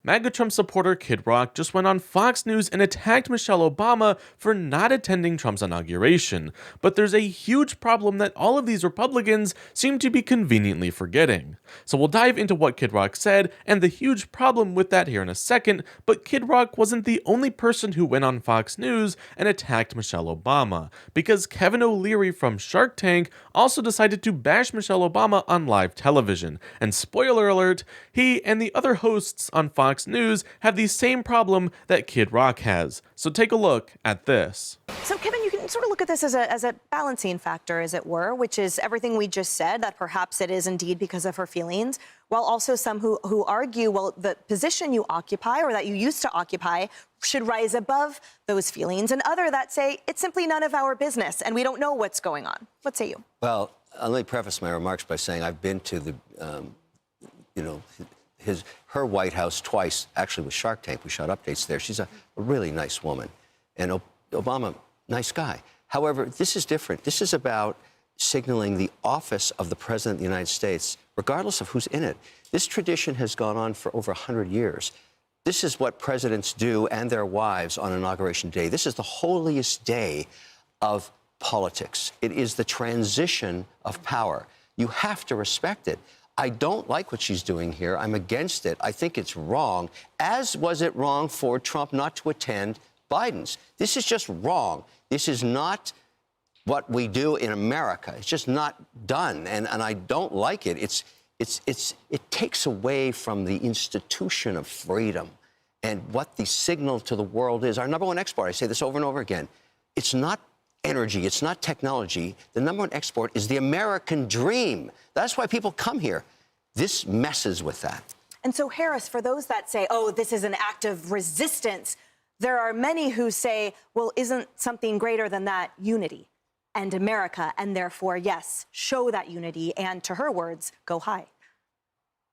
MAGA Trump supporter Kid Rock just went on Fox News and attacked Michelle Obama for not attending Trump's inauguration, but there's a huge problem that all of these Republicans seem to be conveniently forgetting. So we'll dive into what Kid Rock said and the huge problem with that here in a second, but Kid Rock wasn't the only person who went on Fox News and attacked Michelle Obama, because Kevin O'Leary from Shark Tank also decided to bash Michelle Obama on live television, and spoiler alert, he and the other hosts on Fox News have the same problem that Kid Rock has. So take a look at this. So Kevin, you can sort of look at this as a balancing factor, as it were, which is everything we just said, that perhaps it is indeed because of her feelings, while also some who argue, well, the position you occupy or that you used to occupy should rise above those feelings, and other that say it's simply none of our business and we don't know what's going on. What say you? Well, let me preface my remarks by saying I've been to the, her White House twice, actually with Shark Tank. We shot updates there. She's a really nice woman. And Obama, nice guy. However, this is different. This is about signaling the office of the President of the United States, regardless of who's in it. This tradition has gone on for over 100 years. This is what presidents do and their wives on Inauguration Day. This is the holiest day of politics. It is the transition of power. You have to respect it. I don't like what she's doing here. I'm against it. I think it's wrong, as was it wrong for Trump not to attend Biden's. This is just wrong. This is not what we do in America. It's just not done, and I don't like it. It takes away from the institution of freedom and what the signal to the world is. Our number one export, I say this over and over again, it's not energy, it's not technology. The number one export is the American dream. That's why people come here. This messes with that. And so, Harris, for those that say, oh, this is an act of resistance, there are many who say, well, isn't something greater than that unity and America? And therefore, yes, show that unity and, to her words, go high.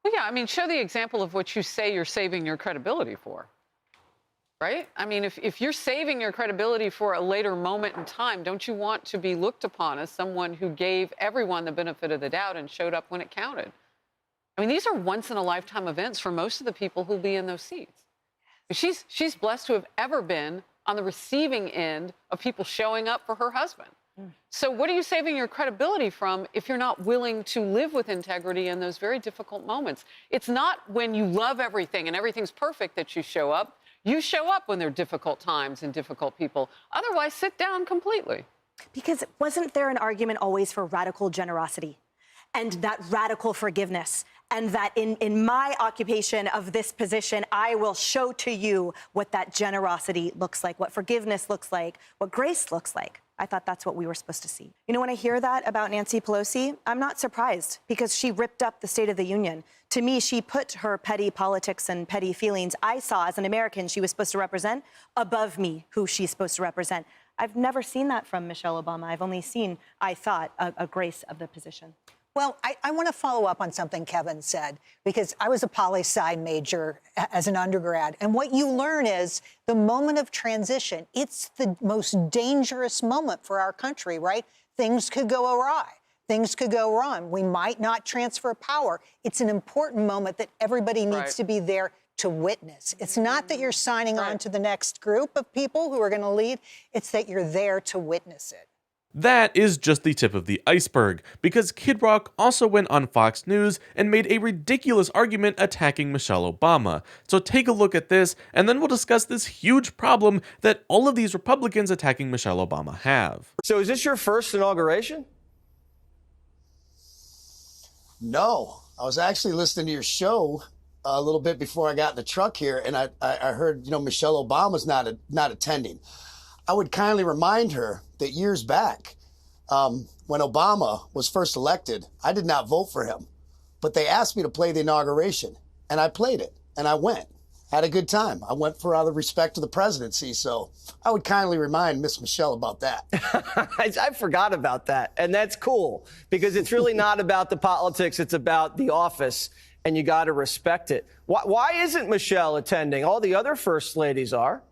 Well, yeah, I mean, show the example of what you say you're saving your credibility for. Right? I mean, if you're saving your credibility for a later moment in time, don't you want to be looked upon as someone who gave everyone the benefit of the doubt and showed up when it counted? I mean, these are once-in-a-lifetime events for most of the people who'll be in those seats. She's blessed to have ever been on the receiving end of people showing up for her husband. So what are you saving your credibility from if you're not willing to live with integrity in those very difficult moments? It's not when you love everything and everything's perfect that you show up. You show up when there are difficult times and difficult people. Otherwise, sit down completely. Because wasn't there an argument always for radical generosity and that radical forgiveness, and that in my occupation of this position, I will show to you what that generosity looks like, what forgiveness looks like, what grace looks like? I thought that's what we were supposed to see. You know, when I hear that about Nancy Pelosi, I'm not surprised, because she ripped up the State of the Union. To me, she put her petty politics and petty feelings I saw as an American she was supposed to represent above me, who she's supposed to represent. I've never seen that from Michelle Obama. I've only seen, I thought, a grace of the position. Well, I want to follow up on something Kevin said, because I was a poli-sci major as an undergrad. And what you learn is the moment of transition. It's the most dangerous moment for our country, right? Things could go awry. Things could go wrong. We might not transfer power. It's an important moment that everybody needs to be there to witness. It's not that you're signing on to the next group of people who are going to lead. It's that you're there to witness it. That is just the tip of the iceberg, because Kid Rock also went on Fox News and made a ridiculous argument attacking Michelle Obama. So take a look at this, and then we'll discuss this huge problem that all of these Republicans attacking Michelle Obama have. So is this your first inauguration? No, I was actually listening to your show a little bit before I got in the truck here, and I heard, Michelle Obama's not attending. I would kindly remind her that years back, when Obama was first elected, I did not vote for him, but they asked me to play the inauguration, and I played it, and I went. Had a good time. I went for out of respect to the presidency, so I would kindly remind Miss Michelle about that. I forgot about that, and that's cool, because it's really not about the politics, it's about the office, and you got to respect it. Why isn't Michelle attending? All the other first ladies are.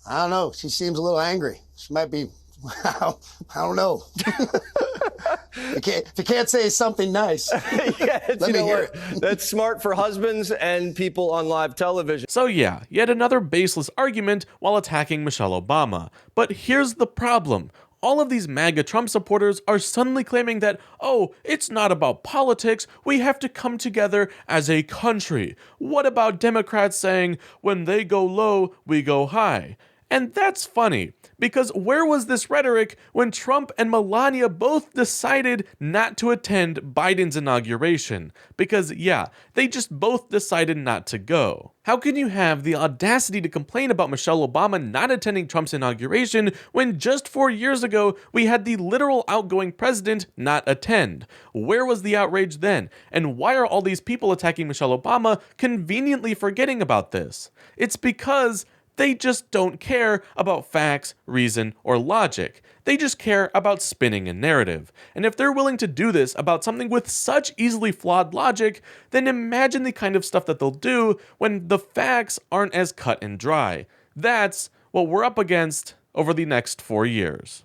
I don't know. She seems a little angry. She might be, I don't know. If you can't say something nice, Yeah, let me hear it. That's smart for husbands and people on live television. So yeah, yet another baseless argument while attacking Michelle Obama. But here's the problem. All of these MAGA Trump supporters are suddenly claiming that, oh, it's not about politics, we have to come together as a country. What about Democrats saying, when they go low, we go high? And that's funny, because where was this rhetoric when Trump and Melania both decided not to attend Biden's inauguration? Because yeah, they just both decided not to go. How can you have the audacity to complain about Michelle Obama not attending Trump's inauguration when just 4 years ago we had the literal outgoing president not attend? Where was the outrage then? And why are all these people attacking Michelle Obama conveniently forgetting about this? It's because they just don't care about facts, reason, or logic. They just care about spinning a narrative. And if they're willing to do this about something with such easily flawed logic, then imagine the kind of stuff that they'll do when the facts aren't as cut and dry. That's what we're up against over the next 4 years.